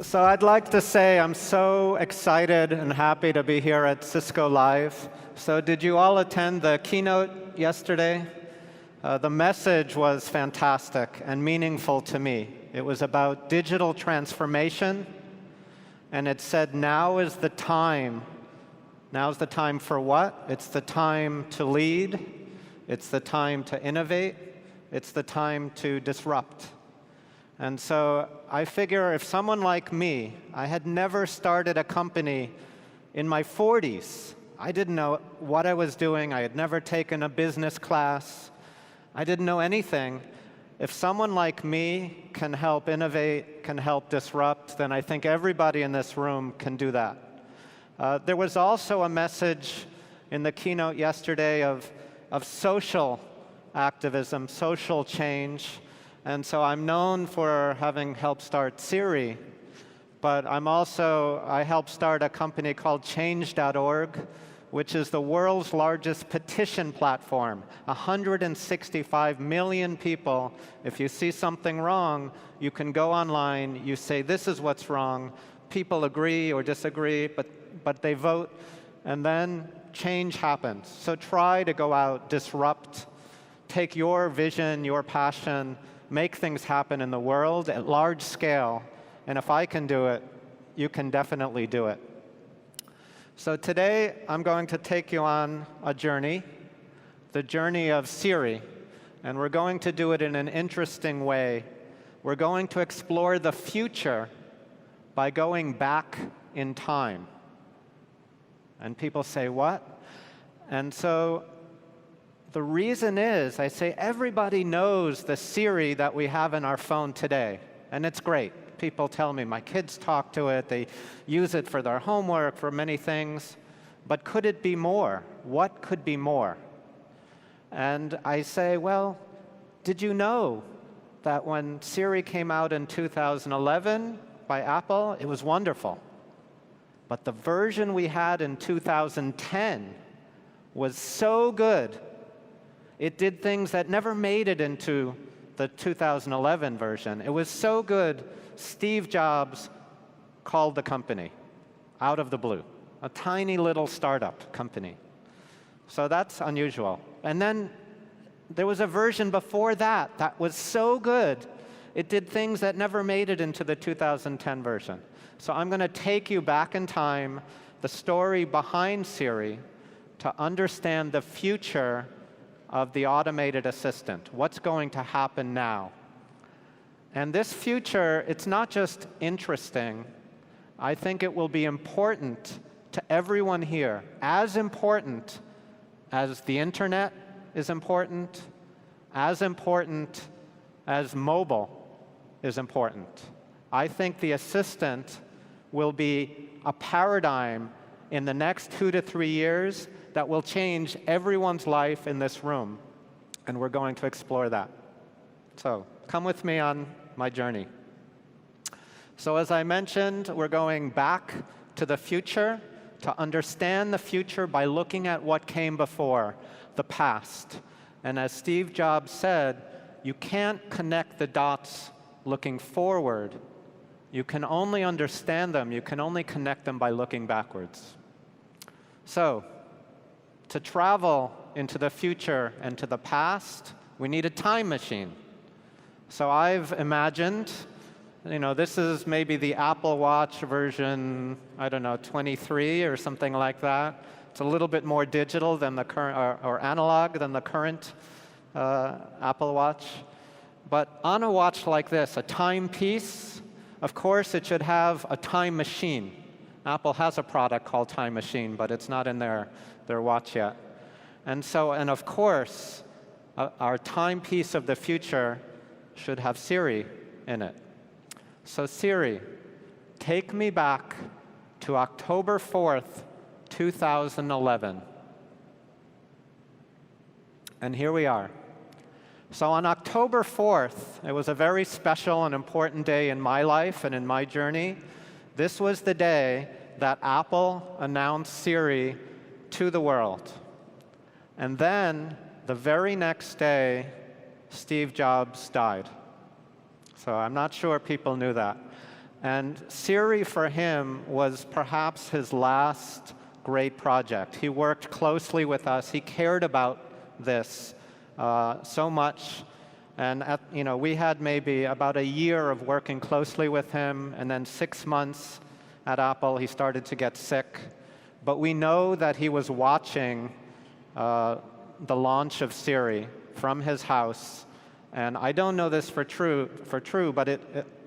So I'd like to say I'm so excited and happy to be here at Cisco Live. So did you all attend the keynote yesterday? The message was fantastic and meaningful to me. It was about digital transformation, and it said now is the time. Now's the time for what? It's the time to lead. It's the time to innovate. It's the time to disrupt. And so I figure if someone like me, I had never started a company in my 40s. I didn't know what I was doing. I had never taken a business class. I didn't know anything. If someone like me can help innovate, can help disrupt, then I think everybody in this room can do that. There was also a message in the keynote yesterday of social activism, social change. And so I'm known for having helped start Siri, but I helped start a company called Change.org, which is the world's largest petition platform. 165 million people. If you see something wrong, you can go online, you say, this is what's wrong. People agree or disagree, but they vote, and then change happens. So try to go out, disrupt, take your vision, your passion, make things happen in the world at large scale. And if I can do it, you can definitely do it. So today, I'm going to take you on a journey, the journey of Siri. And we're going to do it in an interesting way. We're going to explore the future by going back in time. And people say, what? And so the reason is, I say everybody knows the Siri that we have in our phone today, and it's great. People tell me, my kids talk to it, they use it for their homework, for many things. But could it be more? What could be more? And I say, well, did you know that when Siri came out in 2011 by Apple, it was wonderful. But the version we had in 2010 was so good. It did things that never made it into the 2011 version. It was so good, Steve Jobs called the company out of the blue, a tiny little startup company. So that's unusual. And then there was a version before that that was so good, it did things that never made it into the 2010 version. So I'm going to take you back in time, the story behind Siri, to understand the future of the automated assistant, what's going to happen now. And this future, it's not just interesting. I think it will be important to everyone here, as important as the internet is important as mobile is important. I think the assistant will be a paradigm in the next 2 to 3 years that will change everyone's life in this room. And we're going to explore that. So come with me on my journey. So as I mentioned, we're going back to the future to understand the future by looking at what came before, the past. And as Steve Jobs said, you can't connect the dots looking forward. You can only understand them, you can only connect them by looking backwards. So, to travel into the future and to the past, we need a time machine. So I've imagined, this is maybe the Apple Watch version, I don't know, 23 or something like that. It's a little bit more digital than the current, or analog than the current Apple Watch. But on a watch like this, a timepiece, of course, it should have a time machine. Apple has a product called Time Machine, but it's not in their watch yet. And of course, our timepiece of the future should have Siri in it. So Siri, take me back to October 4th, 2011. And here we are. So on October 4th, it was a very special and important day in my life and in my journey. This was the day that Apple announced Siri to the world. And then, the very next day, Steve Jobs died. So I'm not sure people knew that. And Siri, for him, was perhaps his last great project. He worked closely with us. He cared about this so much. And we had maybe about a year of working closely with him, and then 6 months at Apple, he started to get sick. But we know that he was watching the launch of Siri from his house. And I don't know this for true, but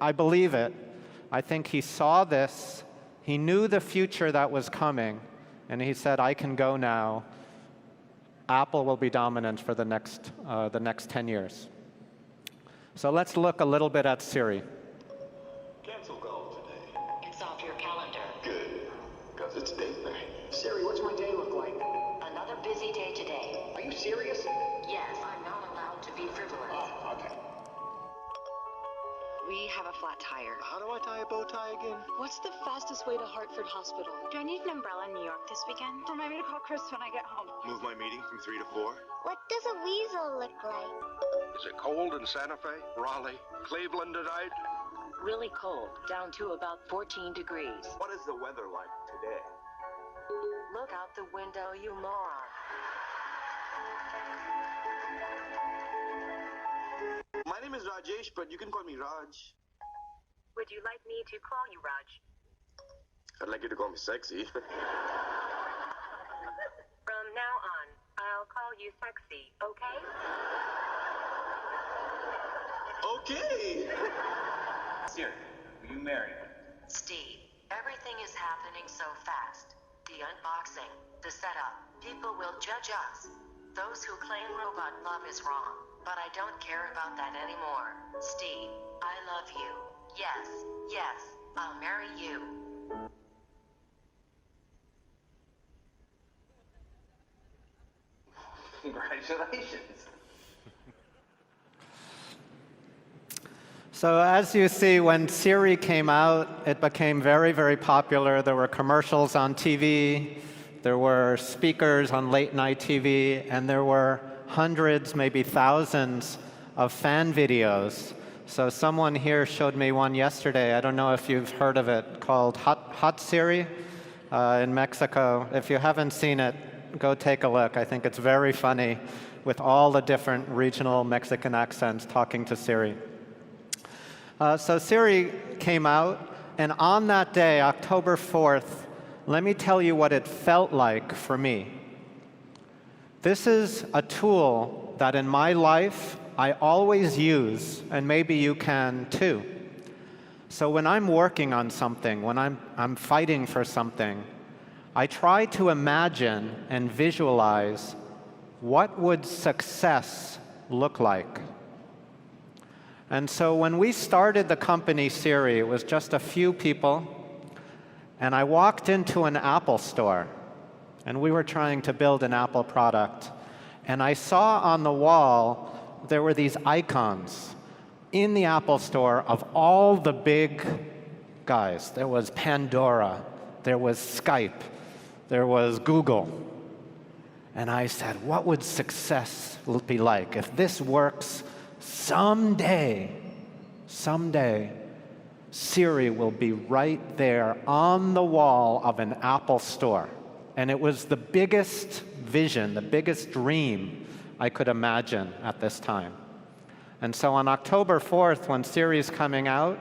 I believe it. I think he saw this. He knew the future that was coming. And he said, I can go now. Apple will be dominant for the next 10 years. So let's look a little bit at Siri. Cancel call today. It's off your calendar. Good, because it's date night. Siri, what's my day look like? Another busy day today. Are you serious? Yes, I'm not allowed to be frivolous. Oh, okay. We have a flat tire. How do I tie a bow tie again? What's the fastest way to Hartford Hospital? Do I need an umbrella in New York this weekend? Remind me to call Chris when I get home. Move my meeting from 3 to 4. What does a weasel look like? Is it cold in Santa Fe, Raleigh, Cleveland tonight? Really cold, down to about 14 degrees. What is the weather like today? Look out the window, you moron. My name is Rajesh, but you can call me Raj. Would you like me to call you Raj? I'd like you to call me sexy. From now on, I'll call you sexy, okay? Okay. Siri, will you marry me? Steve, everything is happening so fast. The unboxing, the setup, people will judge us. Those who claim robot love is wrong, but I don't care about that anymore. Steve, I love you. Yes, yes, I'll marry you. Congratulations. So as you see, when Siri came out, it became very, very popular. There were commercials on TV. There were speakers on late-night TV. And there were hundreds, maybe thousands, of fan videos. So someone here showed me one yesterday. I don't know if you've heard of it, called Hot Siri in Mexico. If you haven't seen it, go take a look. I think it's very funny with all the different regional Mexican accents talking to Siri. So Siri came out, and on that day, October 4th, let me tell you what it felt like for me. This is a tool that in my life I always use, and maybe you can too. So when I'm working on something, when I'm fighting for something, I try to imagine and visualize what would success look like. And so when we started the company Siri, it was just a few people, and I walked into an Apple store, and we were trying to build an Apple product, and I saw on the wall there were these icons in the Apple store of all the big guys. There was Pandora, there was Skype, there was Google. And I said, what would success be like? If this works, someday, Siri will be right there on the wall of an Apple store. And it was the biggest vision, the biggest dream I could imagine at this time. And so on October 4th, when Siri's coming out,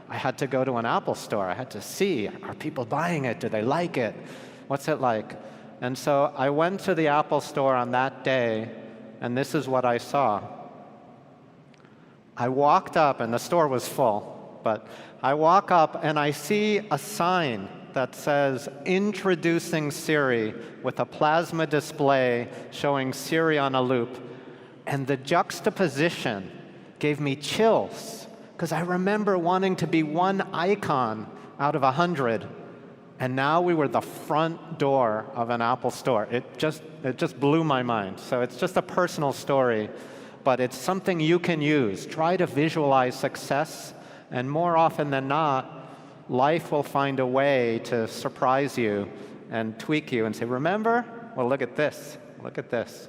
I had to go to an Apple store. I had to see, are people buying it? Do they like it? What's it like? And so I went to the Apple store on that day, and this is what I saw. I walked up, and the store was full, but I walk up and I see a sign that says, introducing Siri, with a plasma display showing Siri on a loop. And the juxtaposition gave me chills, because I remember wanting to be one icon out of 100. And now we were the front door of an Apple store. It just blew my mind. So it's just a personal story, but it's something you can use. Try to visualize success, and more often than not, life will find a way to surprise you and tweak you and say, remember? Well, look at this. Look at this.